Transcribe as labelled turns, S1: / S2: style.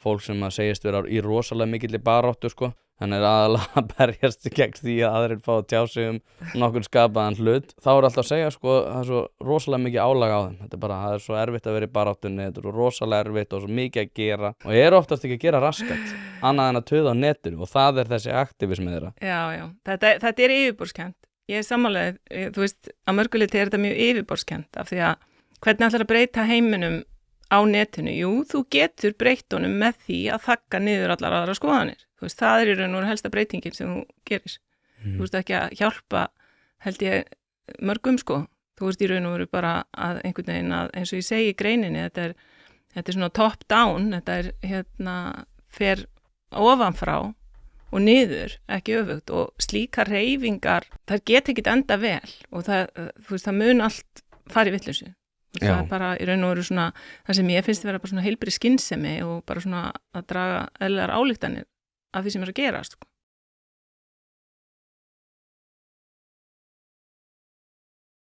S1: fólk sem að segist vera í rosalega mikilli baráttu sko. Hann aðalega að berjast gegn því að aðrir fá að tjá sig nokkurn skapaðan hlut. Þá alltaf að segja sko, það svo rosalega mikið álag á þeim. Þetta það svo erfitt að vera í baráttunni, þetta svo rosalega erfitt og svo mikið að gera. Og oftast ekki að gera raskat, annað en að tuða á netinu og það þessi aktivismi þeirra.
S2: Já, þetta yfirborðskennt. Ég sammála, þú veist, að mörgu leyti þetta mjög yfirborðskennt af því að hvernig ætlar að breyta heiminum á netinu? Jú, þú getur breytt honum með því að þagga niður allar aðra skoðanir. Þú veist, það í raun og veru helsta breytingin sem þú gerir. Þú veist ekki að hjálpa, held ég, mörgum sko. Þú veist í raun og veru bara að einhvern veginn að, eins og ég segi í greininni, þetta svona top down, þetta fer ofanfrá og niður, ekki öfugt og slíkar hreyfingar, það get ekki enda vel og það mun allt fara í vitleysu. Það bara í raun og veru svona það sem ég finnst vera bara svona heilbrigð skynsemi og bara svona að draga eðlilegar ályktanir af því sem að gera sko.